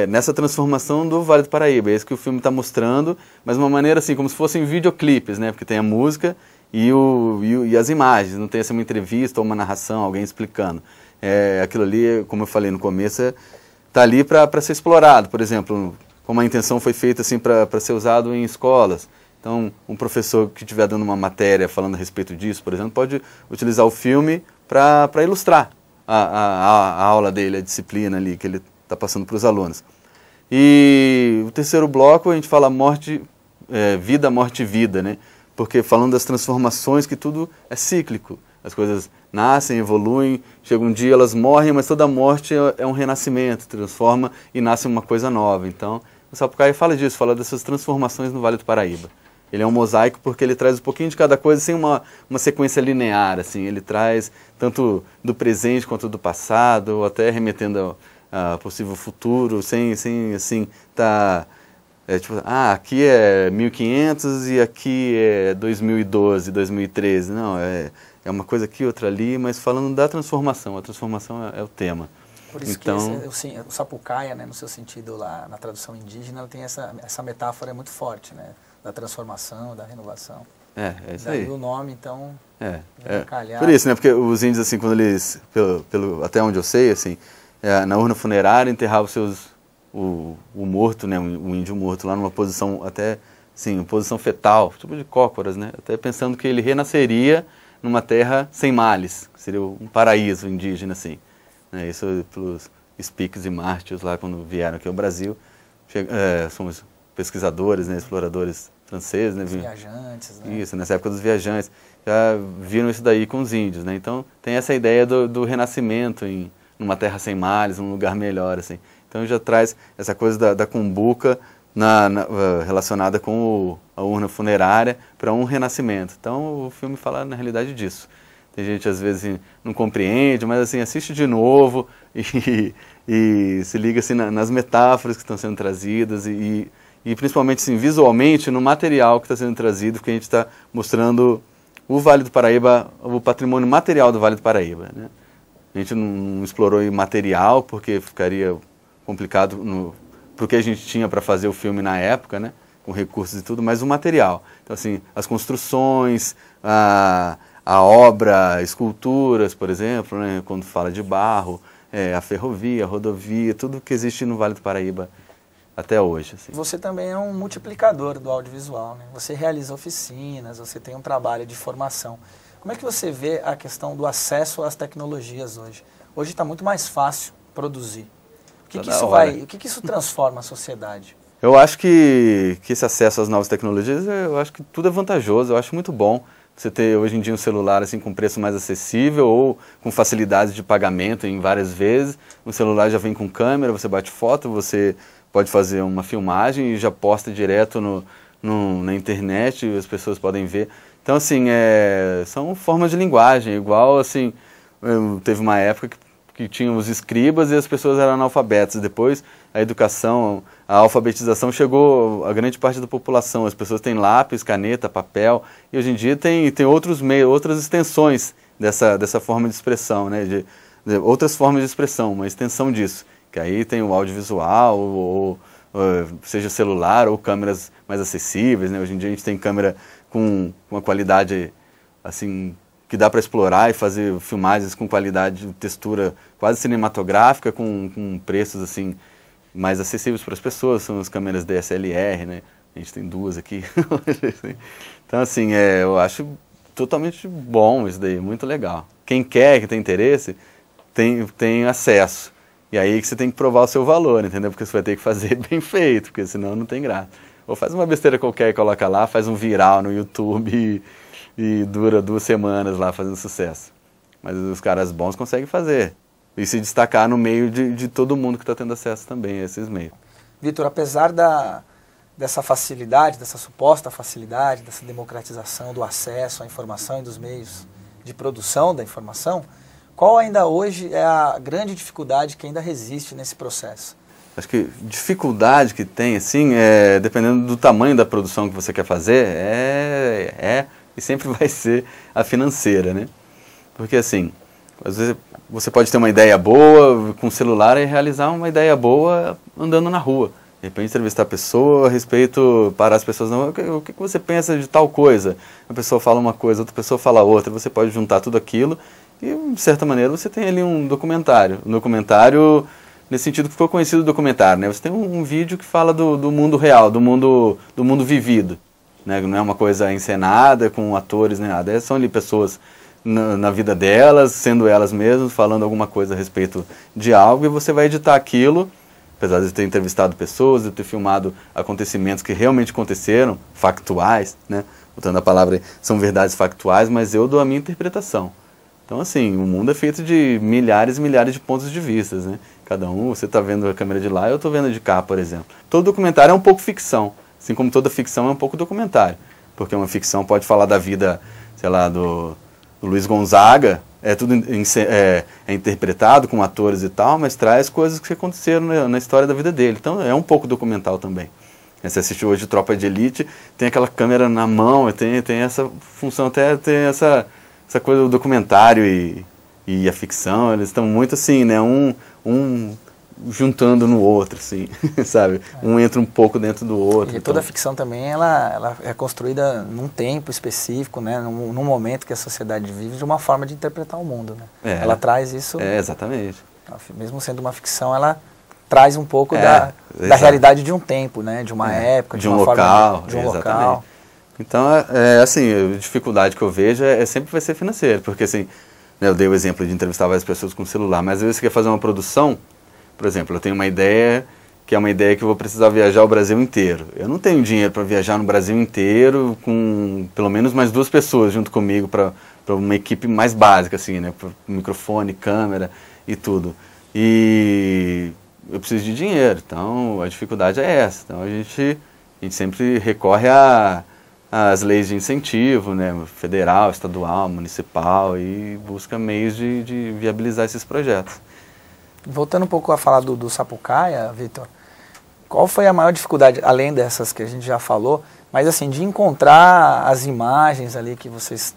nessa transformação do Vale do Paraíba, é isso que o filme está mostrando, mas de uma maneira assim, como se fossem videoclipes, né? Porque tem a música e as imagens, não tem assim, uma entrevista ou uma narração, alguém explicando. Aquilo ali, como eu falei no começo, está ali para ser explorado, por exemplo, como a intenção foi feita assim, para ser usado em escolas. Então, um professor que estiver dando uma matéria falando a respeito disso, por exemplo, pode utilizar o filme para ilustrar a aula dele, a disciplina ali que ele está passando para os alunos. E o terceiro bloco a gente fala vida, morte e vida, né? Porque falando das transformações, que tudo é cíclico. As coisas nascem, evoluem, chega um dia, elas morrem, mas toda morte é um renascimento, transforma e nasce uma coisa nova. Então, o Sapucaia fala disso, fala dessas transformações no Vale do Paraíba. Ele é um mosaico porque ele traz um pouquinho de cada coisa sem uma sequência linear, assim. Ele traz tanto do presente quanto do passado, ou até remetendo a possível futuro, sem assim, tipo, aqui é 1500 e aqui é 2012, 2013. Não, é uma coisa aqui, outra ali, mas falando da transformação. A transformação é o tema. Por isso então, que o Sapucaia, né, no seu sentido lá na tradução indígena, ela tem essa metáfora muito forte, né, da transformação, da renovação. É isso daí aí. O nome, então, por isso, né, porque os índios, assim, quando eles, até onde eu sei, assim, na urna funerária enterravam o morto, né, o índio morto lá numa posição até, assim, posição fetal, tipo de cócoras, né, até pensando que ele renasceria numa terra sem males, que seria um paraíso indígena, assim. Isso pelos Spix e Martius lá quando vieram aqui ao Brasil. Somos pesquisadores, né, exploradores franceses. Né, viajantes. Né? Isso, nessa época dos viajantes. Já viram isso daí com os índios. Né? Então tem essa ideia do renascimento numa terra sem males, num lugar melhor. Assim. Então já traz essa coisa da cumbuca relacionada com a urna funerária para um renascimento. Então o filme fala na realidade disso. Tem gente às vezes não compreende, mas assim, assiste de novo e se liga assim, nas metáforas que estão sendo trazidas e principalmente assim, visualmente no material que está sendo trazido, porque a gente está mostrando o Vale do Paraíba, o patrimônio material do Vale do Paraíba, né? A gente não explorou o material porque ficaria complicado para o que a gente tinha para fazer o filme na época, né? Com recursos e tudo, mas o material. Então assim, as construções, a obra, esculturas, por exemplo, né, quando fala de barro, a ferrovia, a rodovia, tudo que existe no Vale do Paraíba até hoje. Assim. Você também é um multiplicador do audiovisual, né? Você realiza oficinas, você tem um trabalho de formação. Como é que você vê a questão do acesso às tecnologias hoje? Hoje está muito mais fácil produzir. O que isso transforma a sociedade? Eu acho que esse acesso às novas tecnologias, eu acho que tudo é vantajoso, eu acho muito bom. Você ter hoje em dia um celular assim, com preço mais acessível ou com facilidade de pagamento em várias vezes. Um celular já vem com câmera, você bate foto, você pode fazer uma filmagem e já posta direto na internet, as pessoas podem ver. Então, assim, são formas de linguagem, igual, assim, teve uma época que tinha os escribas e as pessoas eram analfabetas. Depois, a educação, a alfabetização chegou a grande parte da população. As pessoas têm lápis, caneta, papel, e hoje em dia tem outros meios, outras extensões dessa forma de expressão, né? De outras formas de expressão, uma extensão disso. Que aí tem o audiovisual, ou seja celular, ou câmeras mais acessíveis, né? Hoje em dia a gente tem câmera com uma qualidade, assim, que dá para explorar e fazer filmagens com qualidade de textura quase cinematográfica, com preços assim mais acessíveis para as pessoas, são as câmeras DSLR, né? A gente tem duas aqui. Então assim, eu acho totalmente bom isso daí, muito legal. Quem quer, que tem interesse, tem acesso. E aí que você tem que provar o seu valor, entendeu? Porque você vai ter que fazer bem feito, porque senão não tem graça. Ou faz uma besteira qualquer e coloca lá, faz um viral no YouTube e dura 2 semanas lá fazendo sucesso. Mas os caras bons conseguem fazer. E se destacar no meio de todo mundo que está tendo acesso também a esses meios. Vitor, apesar dessa facilidade, dessa suposta facilidade, dessa democratização do acesso à informação e dos meios de produção da informação, qual ainda hoje é a grande dificuldade que ainda resiste nesse processo? Acho que dificuldade que tem, assim, dependendo do tamanho da produção que você quer fazer, e sempre vai ser a financeira, né? Porque, assim, às vezes você pode ter uma ideia boa com o celular e realizar uma ideia boa andando na rua. De repente entrevistar a pessoa a respeito, parar as pessoas, não, o que você pensa de tal coisa? A pessoa fala uma coisa, outra pessoa fala outra, você pode juntar tudo aquilo e, de certa maneira, você tem ali um documentário. Um documentário, nesse sentido que ficou conhecido o documentário, né? Você tem um vídeo que fala do mundo real, do mundo vivido, né? Não é uma coisa encenada com atores nem nada, são ali pessoas na vida delas, sendo elas mesmas, falando alguma coisa a respeito de algo, e você vai editar aquilo, apesar de ter entrevistado pessoas, de ter filmado acontecimentos que realmente aconteceram, factuais, né? Botando a palavra aí, são verdades factuais, mas eu dou a minha interpretação. Então, assim, o mundo é feito de milhares e milhares de pontos de vista, né? Cada um, você está vendo a câmera de lá, eu estou vendo de cá, por exemplo. Todo documentário é um pouco ficção, assim como toda ficção é um pouco documentário. Porque uma ficção pode falar da vida, sei lá, do Luiz Gonzaga, tudo interpretado com atores e tal, mas traz coisas que aconteceram na história da vida dele. Então, é um pouco documental também. Você assistiu hoje Tropa de Elite, tem aquela câmera na mão, tem essa função, até tem essa coisa do documentário e a ficção, eles estão muito assim, né, um juntando no outro, assim, sabe? Um entra um pouco dentro do outro. E toda a ficção também, ela é construída num tempo específico, né, num momento que a sociedade vive, de uma forma de interpretar o mundo, né? Ela traz isso... exatamente. Mesmo sendo uma ficção, ela traz um pouco da realidade de um tempo, né, de uma época, de um local. De um local. Então, assim, a dificuldade que eu vejo sempre vai ser financeira, porque assim, né, eu dei o exemplo de entrevistar várias pessoas com celular, mas às vezes você quer fazer uma produção, por exemplo, eu tenho uma ideia que é uma ideia que eu vou precisar viajar o Brasil inteiro. Eu não tenho dinheiro para viajar no Brasil inteiro com pelo menos mais 2 pessoas junto comigo para uma equipe mais básica, assim, né, microfone, câmera e tudo. E eu preciso de dinheiro, então a dificuldade é essa. Então a gente sempre recorre às leis de incentivo, né, federal, estadual, municipal, e busca meios de viabilizar esses projetos. Voltando um pouco a falar do Sapucaia, Vitor, qual foi a maior dificuldade, além dessas que a gente já falou, mas assim, de encontrar as imagens ali que vocês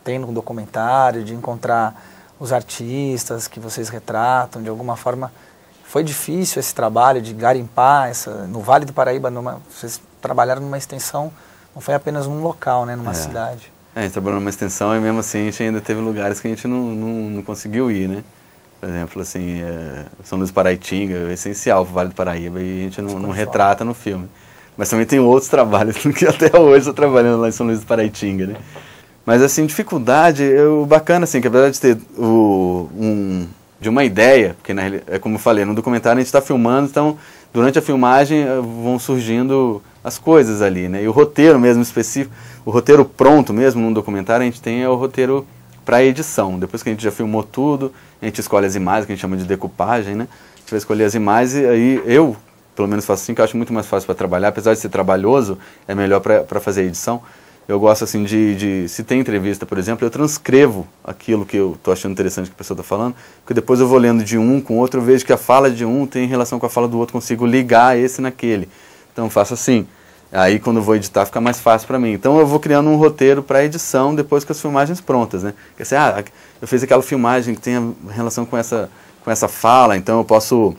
têm no documentário, de encontrar os artistas que vocês retratam, de alguma forma, foi difícil esse trabalho de garimpar no Vale do Paraíba, vocês trabalharam numa extensão, não foi apenas num local, né, numa cidade. A gente trabalhou numa extensão e mesmo assim a gente ainda teve lugares que a gente não conseguiu ir, né? Por exemplo, assim, São Luís do Paraitinga é essencial para o Vale do Paraíba e a gente não retrata no filme. Mas também tem outros trabalhos que até hoje estou trabalhando lá em São Luís do Paraitinga, né? Mas assim, dificuldade, o bacana assim, que apesar de ter de uma ideia, porque é como eu falei, no documentário a gente está filmando, então durante a filmagem vão surgindo as coisas ali, né? E o roteiro mesmo específico, o roteiro pronto mesmo no documentário a gente tem o roteiro para edição. Depois que a gente já filmou tudo, a gente escolhe as imagens, que a gente chama de decupagem, né? A gente vai escolher as imagens e aí eu, pelo menos faço assim, que eu acho muito mais fácil para trabalhar, apesar de ser trabalhoso, é melhor para fazer a edição. Eu gosto assim se tem entrevista, por exemplo, eu transcrevo aquilo que eu estou achando interessante que a pessoa está falando, porque depois eu vou lendo de um com o outro, eu vejo que a fala de um tem relação com a fala do outro, consigo ligar esse naquele. Então eu faço assim. Aí quando eu vou editar fica mais fácil para mim. Então eu vou criando um roteiro para edição depois com as filmagens prontas, né? Porque assim, eu fiz aquela filmagem que tem relação com essa fala, então eu posso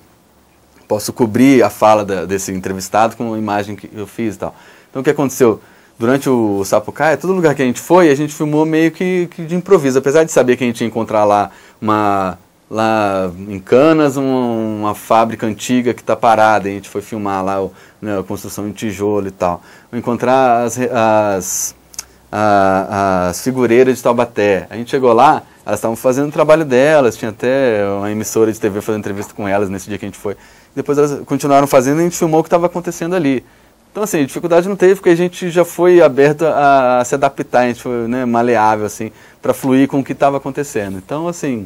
cobrir a fala desse entrevistado com a imagem que eu fiz e tal. Então o que aconteceu? Durante o Sapucaia, todo lugar que a gente foi, a gente filmou meio que de improviso. Apesar de saber que a gente ia encontrar lá em Canas, uma fábrica antiga que está parada, a gente foi filmar lá a construção em tijolo e tal. Encontrar as figureiras de Taubaté. A gente chegou lá, elas estavam fazendo o trabalho delas, tinha até uma emissora de TV fazendo entrevista com elas nesse dia que a gente foi. Depois elas continuaram fazendo e a gente filmou o que estava acontecendo ali. Então, assim, dificuldade não teve, porque a gente já foi aberto a se adaptar, a gente foi, né, maleável, assim, para fluir com o que estava acontecendo. Então, assim,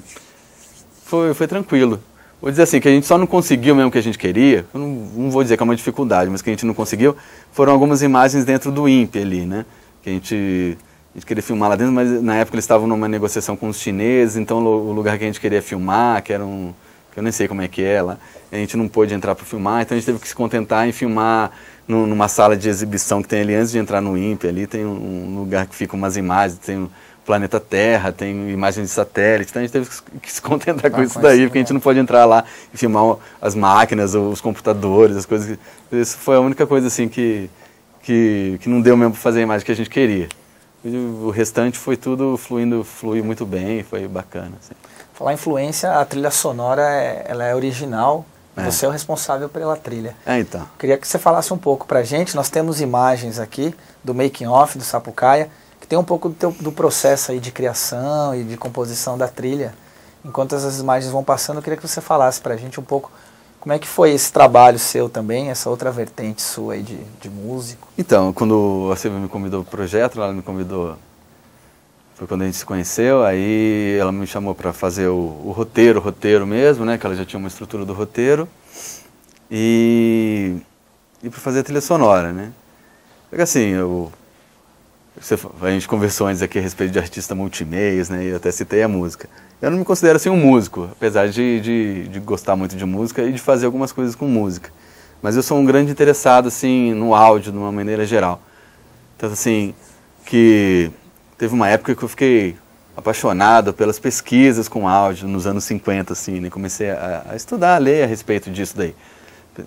foi tranquilo. Vou dizer assim, que a gente só não conseguiu mesmo o que a gente queria, eu não vou dizer que é uma dificuldade, mas que a gente não conseguiu, foram algumas imagens dentro do INPE ali, né, que a gente queria filmar lá dentro, mas na época eles estavam numa negociação com os chineses, então o lugar que a gente queria filmar, que era que eu nem sei como é que é lá, a gente não pôde entrar para filmar, então a gente teve que se contentar em filmar numa sala de exibição que tem ali antes de entrar no INPE, ali tem um lugar que ficam umas imagens, tem o planeta Terra, tem imagens de satélite, então a gente teve que se contentar com isso daí, porque a gente não pode entrar lá e filmar as máquinas, os computadores, as coisas. Isso foi a única coisa assim que não deu mesmo para fazer a imagem que a gente queria. O restante foi tudo fluiu muito bem, foi bacana. Assim. Falar em influência, a trilha sonora ela é original. Você é o responsável pela trilha. Então. Queria que você falasse um pouco pra gente. Nós temos imagens aqui do making of do Sapucaia, que tem um pouco do processo aí de criação e de composição da trilha. Enquanto essas imagens vão passando, eu queria que você falasse pra gente um pouco como é que foi esse trabalho seu também, essa outra vertente sua aí de músico. Então, quando a Silvia me convidou pro projeto, ela me convidou, foi quando a gente se conheceu, aí ela me chamou para fazer o roteiro mesmo, né, que ela já tinha uma estrutura do roteiro, e para fazer a trilha sonora, né. Porque assim, a gente conversou antes aqui a respeito de artista multimeios, né, e eu até citei a música. Eu não me considero assim um músico, apesar de gostar muito de música e de fazer algumas coisas com música. Mas eu sou um grande interessado, assim, no áudio, de uma maneira geral. Então, assim, que teve uma época que eu fiquei apaixonado pelas pesquisas com áudio, nos anos 50, assim, né? Comecei a estudar, a ler a respeito disso daí.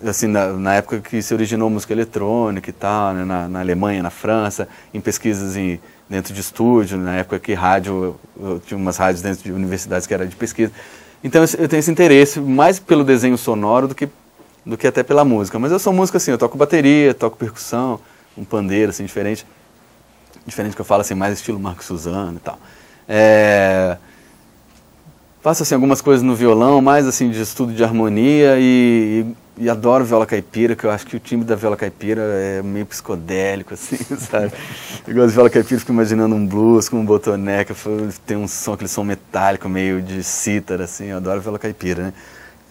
Assim, na época que se originou música eletrônica e tal, né? Na Alemanha, na França, em pesquisas dentro de estúdio, na época que rádio, eu tinha umas rádios dentro de universidades que era de pesquisa. Então eu tenho esse interesse mais pelo desenho sonoro do que até pela música. Mas eu sou músico assim, eu toco bateria, toco percussão, um pandeiro, assim, diferente que eu falo assim, mais estilo Marco Suzano e tal. Faço assim, algumas coisas no violão, mais assim de estudo de harmonia e adoro viola caipira, que eu acho que o timbre da viola caipira é meio psicodélico, assim, sabe? Eu gosto de viola caipira, fico imaginando um blues com um botoneca, tem aquele som metálico, meio de cítara, assim, eu adoro viola caipira, né?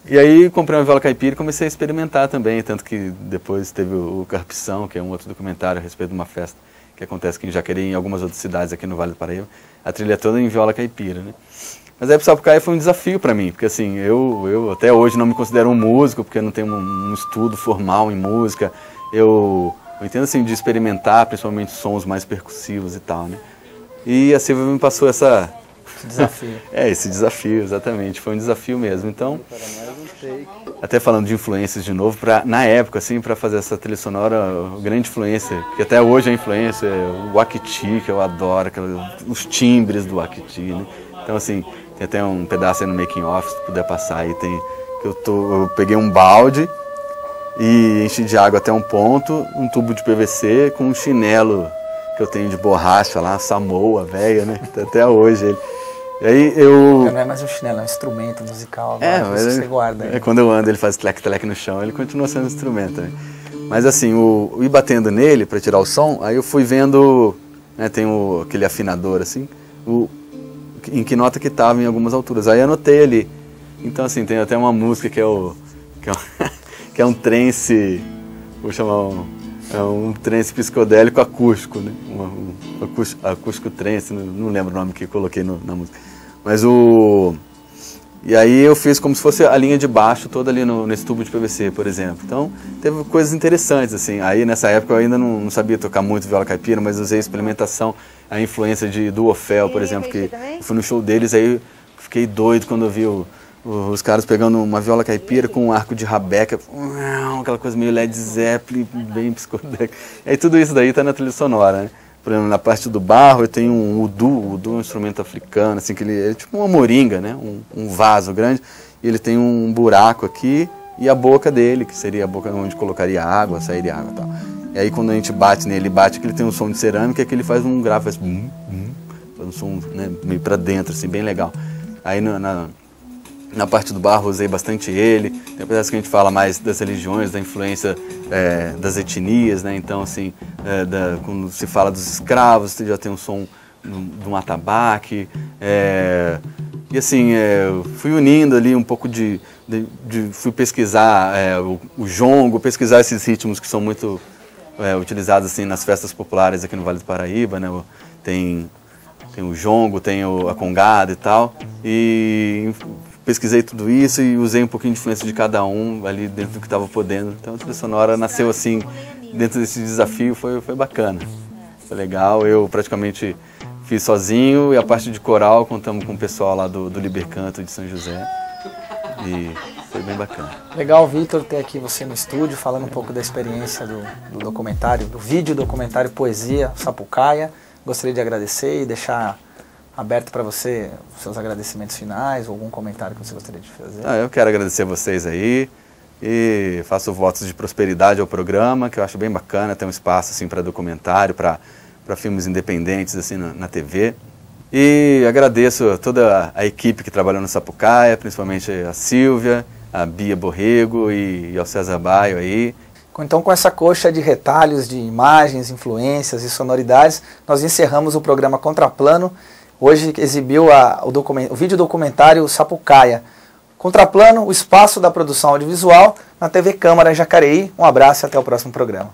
E aí comprei uma viola caipira e comecei a experimentar também, tanto que depois teve o Carpição, que é um outro documentário a respeito de uma festa que acontece aqui em Jacareí e em algumas outras cidades aqui no Vale do Paraíba. A trilha toda em viola caipira, né? Mas aí pro Sapucaia foi um desafio para mim, porque assim, eu até hoje não me considero um músico, porque eu não tenho um estudo formal em música. Eu entendo assim de experimentar, principalmente sons mais percussivos e tal, né? E a Silvia me passou esse desafio. Esse desafio, exatamente, foi um desafio mesmo. Então, até falando de influências de novo, na época, assim, para fazer essa trilha sonora, grande influência, que até hoje é influência, o Wakiti, que eu adoro, os timbres do Wakiti, né? Então, assim, tem até um pedaço aí no making off, se puder passar aí, eu peguei um balde e enchi de água até um ponto, um tubo de PVC com um chinelo que eu tenho de borracha lá, Samoa, velha, né? Até hoje ele. E aí não é mais um chinelo, é um instrumento musical agora, mas você guarda. Quando eu ando ele faz tlec-tlec no chão, ele continua sendo um instrumento, né? Mas assim, ir batendo nele para tirar o som, aí eu fui vendo, né, tem aquele afinador assim, em que nota que estava em algumas alturas. Aí eu anotei ali. Então assim, tem até uma música que é um trance, vou chamar um trance psicodélico acústico, né? Acústico trance, não lembro o nome que eu coloquei na música. Mas e aí eu fiz como se fosse a linha de baixo toda ali nesse tubo de PVC, por exemplo. Então, teve coisas interessantes, assim. Aí, nessa época, eu ainda não sabia tocar muito viola caipira, mas usei experimentação, a influência do Ofel, por exemplo, que eu fui no show deles, aí eu fiquei doido quando eu vi os caras pegando uma viola caipira com um arco de rabeca, aquela coisa meio Led Zeppelin, bem psicodélica. Aí tudo isso daí tá na trilha sonora, né? Por exemplo, na parte do barro eu tenho um udu. O udu é um instrumento africano, assim, que ele é tipo uma moringa, né? Um vaso grande, e ele tem um buraco aqui e a boca dele, que seria a boca onde colocaria água, sairia água e tal. E aí quando a gente bate nele, que ele tem um som de cerâmica, que ele faz um grave, faz um som, né, meio pra dentro, assim, bem legal. Aí na parte do barro usei bastante ele. Tem pedaços que a gente fala mais das religiões, da influência das etnias, né? Então, assim, quando se fala dos escravos, você já tem um som de um atabaque. E assim, fui unindo ali um pouco fui pesquisar o jongo, pesquisar esses ritmos que são muito utilizados assim, nas festas populares aqui no Vale do Paraíba, né? Tem o jongo, tem a congada e tal. E pesquisei tudo isso e usei um pouquinho de influência de cada um ali dentro do que estava podendo. Então a trilha sonora nasceu assim, dentro desse desafio, foi bacana. Foi legal, eu praticamente fiz sozinho e a parte de coral contamos com o pessoal lá do Libercanto de São José. E foi bem bacana. Legal, Vitor, ter aqui você no estúdio, falando um pouco da experiência do documentário, do vídeo documentário Poesia Sapucaia. Gostaria de agradecer e deixar aberto para você os seus agradecimentos finais ou algum comentário que você gostaria de fazer. Eu quero agradecer a vocês aí e faço votos de prosperidade ao programa, que eu acho bem bacana, ter um espaço assim, para documentário, para filmes independentes assim, na TV. E agradeço toda a equipe que trabalhou no Sapucaia, principalmente a Silvia, a Bia Borrego e ao César Baio aí. Então, com essa coxa de retalhos, de imagens, influências e sonoridades, nós encerramos o programa Contraplano. Hoje exibiu o vídeo documentário Sapucaia. Contraplano, o espaço da produção audiovisual na TV Câmara Jacareí. Um abraço e até o próximo programa.